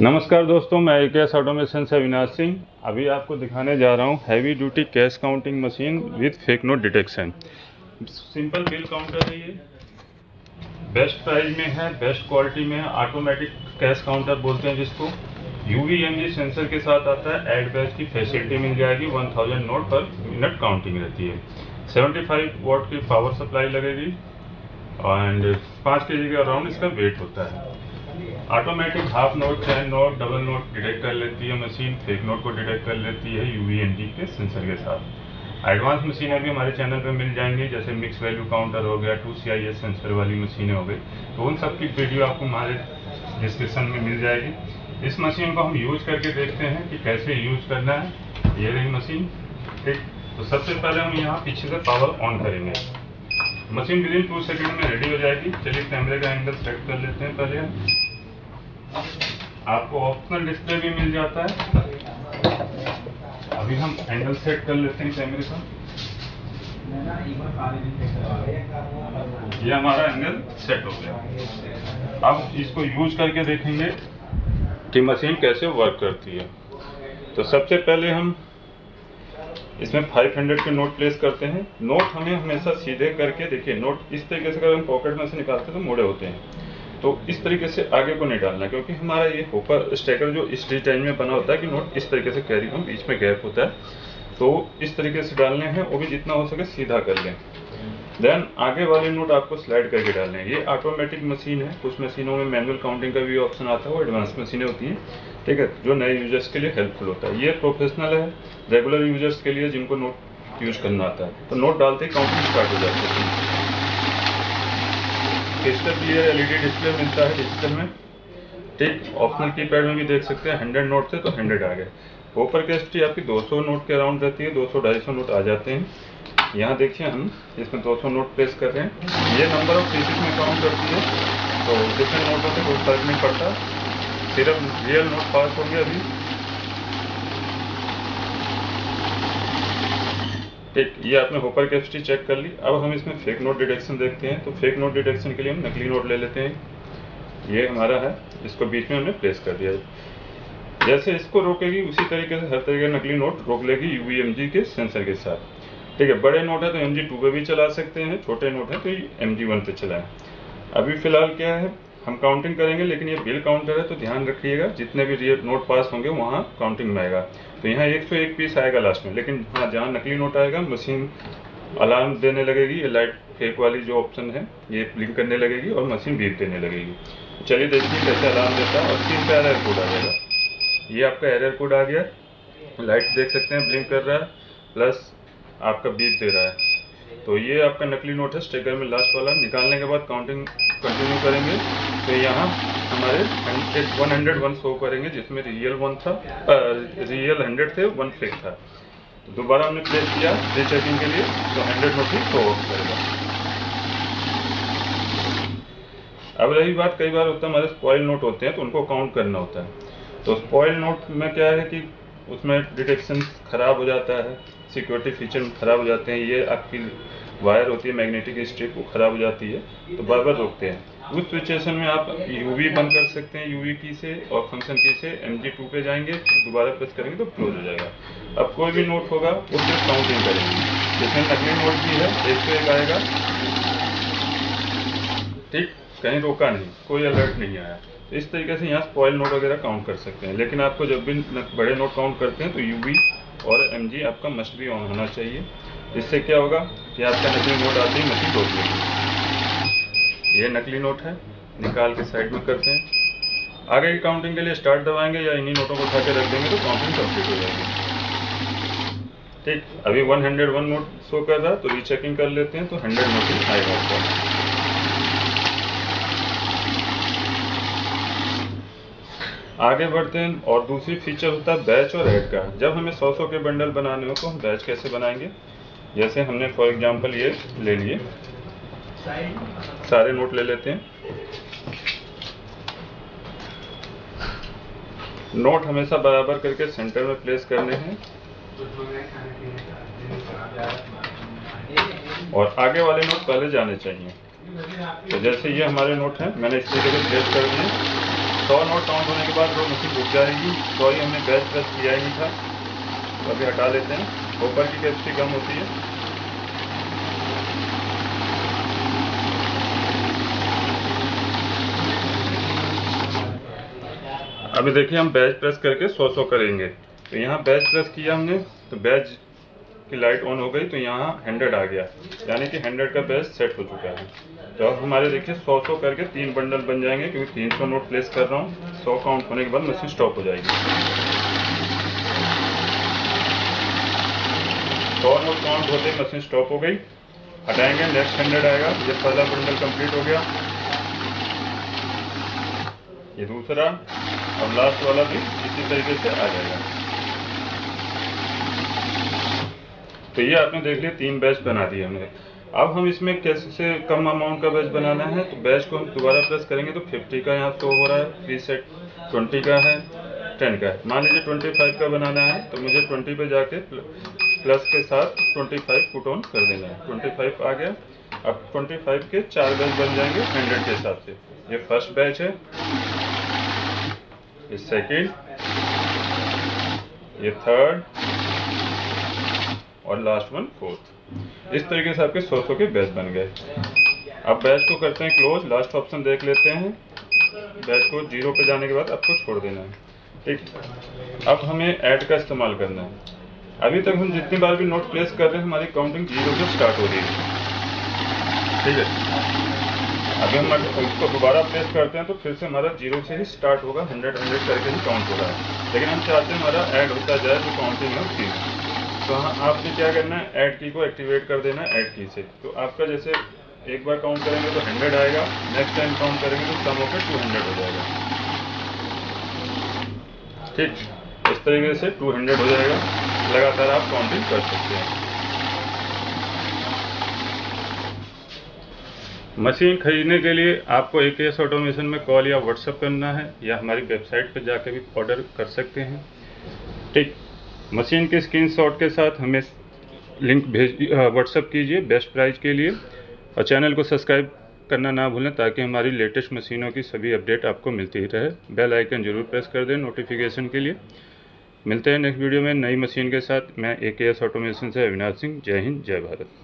नमस्कार दोस्तों, मैं एकेएस ऑटोमेशन से अविनाश सिंह। अभी आपको दिखाने जा रहा हूँ heavy duty cash counting machine with fake note detection. Simple bill counter है ये, बेस्ट प्राइस में है, बेस्ट क्वालिटी में है। ऑटोमेटिक कैश काउंटर बोलते हैं जिसको। UVMG सेंसर के साथ आता है। एड बैच की फैसिलिटी मिल जाएगी। 1000 नोट पर मिनट काउंटिंग रहती है। 75 वाट की पावर सप्लाई लगेगी एंड 5 kg के अराउंड इसका वेट होता है। ऑटोमेटिक हाफ नोट, चैन नोट, डबल नोट डिटेक्ट कर लेती है मशीन। फेक नोट को डिटेक्ट कर लेती है UVMG के सेंसर के साथ। एडवांस मशीनें भी हमारे चैनल पे मिल जाएंगी, जैसे मिक्स वैल्यू काउंटर हो गया, 2CIS सेंसर वाली मशीनें हो गई। तो उन सब की वीडियो आपको हमारे डिस्क्रिप्शन में मिल जाएगी। इस मशीन को हम यूज करके देखते हैं कि कैसे यूज करना है। ये रही मशीन, ठीक। तो सबसे पहले हम यहाँ पीछे से पावर ऑन करेंगे। मशीन विदिन 2 सेकेंड में रेडी हो जाएगी। चलिए कैमरे का एंगल सेट कर लेते हैं पहले हम। आपको ऑप्शनल डिस्प्ले भी मिल जाता है। अभी हम एंगल सेट कर लेते हैं कैमरे का। ये हमारा एंगल सेट हो गया। अब इसको यूज करके देखेंगे कि मशीन कैसे वर्क करती है। तो सबसे पहले हम इसमें 500 के नोट प्लेस करते हैं। नोट हमें हमेशा सीधे करके, देखिए नोट इस तरीके से अगर हम पॉकेट में से निकालते हैं तो मोड़े होते हैं। तो इस तरीके से आगे को नहीं डालना, क्योंकि हमारा ये होपर स्टैकर जो इस डिजाइन में बना होता है कि नोट इस तरीके से कैरी हम, बीच में गैप होता है। तो इस तरीके से डालने हैं, वो भी जितना हो सके सीधा कर लें। देन आगे वाले नोट आपको स्लाइड करके डालने हैं। ये ऑटोमेटिक मशीन है। कुछ मशीनों में मैनुअल काउंटिंग का भी ऑप्शन आता है, वो एडवांस मशीनें होती हैं, ठीक है, जो नए यूजर्स के लिए हेल्पफुल होता है। ये प्रोफेशनल है, रेगुलर यूजर्स के लिए जिनको नोट यूज करना आता है। तो नोट डालते ही काउंटिंग स्टार्ट हो जाती है। क्रिस्टल क्लियर LED डिस्प्ले मिलता है डिजिटल में, ठीक। ऑप्शनल कीपैड में भी देख सकते हैं। 100 नोट थे तो 100 आ गए। ओपर कैपेसिटी आपकी 200 नोट के अराउंड रहती है। 200-250 नोट आ जाते हैं। यहाँ देखिए हम इसमें 200 नोट प्लेस कर रहे हैं। ये नंबर ऑफ पीसेस में काउंट करती है, तो डिफरेंट नोटों से कोई फर्क नहीं पड़ता। सिर्फ रियल नोट पास हो गया अभी, ठीक। ये आपने होपर कैपेसिटी चेक कर ली। अब हम इसमें फेक नोट डिटेक्शन देखते हैं। तो फेक नोट डिटेक्शन के लिए हम नकली नोट ले लेते हैं। ये हमारा है, इसको बीच में हमने प्लेस कर दिया। जैसे इसको रोकेगी उसी तरीके से हर तरीके का नकली नोट रोक लेगी UVMG के सेंसर के साथ, ठीक है। बड़े नोट है तो MG2 पे भी चला सकते हैं, छोटे नोट है तो MG1 पे चलाएं। अभी फिलहाल क्या है, हम काउंटिंग करेंगे, लेकिन ये बिल काउंटर है तो ध्यान रखिएगा जितने भी रियल नोट पास होंगे वहाँ काउंटिंग में आएगा। तो यहाँ 101 पीस आएगा लास्ट में, लेकिन हाँ जहाँ नकली नोट आएगा मशीन अलार्म देने लगेगी। ये लाइट फेक वाली जो ऑप्शन है ये ब्लिंक करने लगेगी और मशीन बीप देने लगेगी। चलिए देखिए कैसे अलार्म देता है। और स्क्रीन पे एरर कोड आ जाएगा। ये आपका एरर कोड आ गया। लाइट देख सकते हैं ब्लिंक कर रहा है, प्लस आपका बीप दे रहा है। तो ये आपका नकली नोट है स्टिकर में लास्ट वाला। निकालने के बाद काउंटिंग कंटिन्यू करेंगे तो यहाँ हमारे 101 शो करेंगे, जिसमें रियल 1 था, रियल 100 थे, 1 फेक था। तो दोबारा हमने प्लेस किया रीचेकिंग के लिए, तो 100 नोट ही शो ऑफ करेगा। अब रही बात, कई बार होता है हमारे स्पॉइल नोट होते हैं तो उनको काउंट करना होता है। तो स्पॉइल नोट में क्या है कि उसमें डिटेक्शन खराब हो जाता है, सिक्योरिटी फीचर खराब हो जाते हैं। ये आपकी वायर होती है मैग्नेटिक स्ट्रिप, वो खराब हो जाती है, तो बार बार रोकते हैं। उस सिचुएशन में आप UV बंद कर सकते हैं, UV की से, और फंक्शन की से MG2 पे जाएंगे, दोबारा प्रेस करेंगे तो क्लोज हो जाएगा। अब कोई भी नोट होगा उससे काउंटिंग करेंगे। जिसमें नकली नोट भी है 101 आएगा, ठीक, कहीं रोका नहीं, कोई अलर्ट नहीं आया। तो इस तरीके से यहाँ स्पॉइल नोट वगैरह काउंट कर सकते हैं। लेकिन आपको जब भी बड़े नोट काउंट करते हैं तो UV और MG आपका मस्ट भी ऑन होना चाहिए। इससे क्या होगा कि आपका नकली नोट आते ही मशीन रोक लेगी। ये नकली नोट है, निकाल के साइड में करते हैं। आगे की काउंटिंग के लिए स्टार्ट दबाएंगे या इन्हीं नोटों को उठा के रख देंगे तो काउंटिंग कंप्लीट हो जाएगी, ठीक। अभी 101 नोट शो कर रहा है, तो रीचेकिंग कर लेते हैं तो 100 नोट ही आएगा आपका। आगे बढ़ते हैं। और दूसरी फीचर होता है बैच और ऐड का। जब हमें 100 के बंडल बनाने हो तो हम बैच कैसे बनाएंगे। जैसे हमने फॉर एग्जांपल ये ले लिए, सारे नोट ले लेते हैं। नोट हमेशा बराबर करके सेंटर में प्लेस करने हैं, और आगे वाले नोट पहले जाने चाहिए। तो जैसे ये हमारे नोट हैं, मैंने इस तरीके से प्लेस कर दिए। 100 नोट काउंट होने के बाद वो मशीन रुक जाएगी। सॉरी, हमने बैच प्रेस किया ही नहीं था, तो अभी हटा लेते हैं। ऊपर की कैपेसिटी कम होती है। अभी देखिए हम बैच प्रेस करके 100 करेंगे। तो यहाँ बैच प्रेस किया हमने, तो बैच की लाइट ऑन हो गई, तो यहाँ 100 आ गया, यानी कि 100 का बैच सेट हो चुका है। तो अब हमारे देखिए 100 करके 3 बंडल बन जाएंगे, क्योंकि 300 नोट प्लेस कर रहा हूँ। 100 काउंट होने के बाद मशीन स्टॉप हो जाएगी। 100 नोट काउंट होते ही मशीन स्टॉप हो गई। हटाएंगे, नेक्स्ट 100 आएगा। ये पहला बंडल कंप्लीट हो गया, ये दूसरा, अब लास्ट वाला भी इसी तरीके से आ जाएगा। तो ये आपने देख लिया 3 बैच बना दिए हमने। अब हम इसमें कैसे कम अमाउंट का बैच बनाना है, तो बैच को हम दोबारा प्रेस करेंगे तो 50 का यहाँ शो हो रहा है, प्रीसेट 20 का है, 10 का है। मान लीजिए 25 का बनाना है, तो मुझे 20 पे जाके प्लस के साथ 25 पुट ऑन कर देना है। 25 आ गया। अब 25 के 4 बैच बन जाएंगे 100 के हिसाब से। ये फर्स्ट बैच है, ये सेकेंड, ये थर्ड और लास्ट वन फोर्थ। इस तरीके से आपके 100 के बैच बन गए। अब बैच को करते हैं क्लोज। लास्ट ऑप्शन देख लेते हैं। बैच को 0 पे जाने के बाद आपको छोड़ देना है, ठीक। अब हमें ऐड का इस्तेमाल करना है। अभी तक हम जितनी बार भी नोट प्लेस कर रहे हैं, हमारी काउंटिंग 0 से स्टार्ट हो रही है, ठीक है। अभी हम इसको दोबारा प्लेस करते हैं तो फिर से हमारा 0 से ही स्टार्ट होगा, 100 करके ही काउंट हो रहा है। लेकिन हम चाहते हैं हमारा ऐड होता जाए, जो काउंटिंग है उसकी। तो हाँ, आपने क्या करना है, ऐड की को एक्टिवेट कर देना है ऐड की से। तो आपका जैसे एक बार काउंट करेंगे तो 100 आएगा, नेक्स्ट टाइम काउंट करेंगे तो सम होकर 200 हो जाएगा, ठीक। इस तरीके से 200 हो जाएगा। लगातार आप काउंटिंग कर सकते हैं। मशीन खरीदने के लिए आपको AKS ऑटोमेशन में कॉल या व्हाट्सएप करना है, या हमारी वेबसाइट पर जाकर भी ऑर्डर कर सकते हैं, ठीक। मशीन के स्क्रीनशॉट के साथ हमें लिंक व्हाट्सएप कीजिए बेस्ट प्राइस के लिए, और चैनल को सब्सक्राइब करना ना भूलें, ताकि हमारी लेटेस्ट मशीनों की सभी अपडेट आपको मिलती ही रहे। बेल आइकन जरूर प्रेस कर दें नोटिफिकेशन के लिए। मिलते हैं नेक्स्ट वीडियो में नई मशीन के साथ। मैं AKS ऑटोमेशन से अविनाश सिंह। जय हिंद, जय भारत।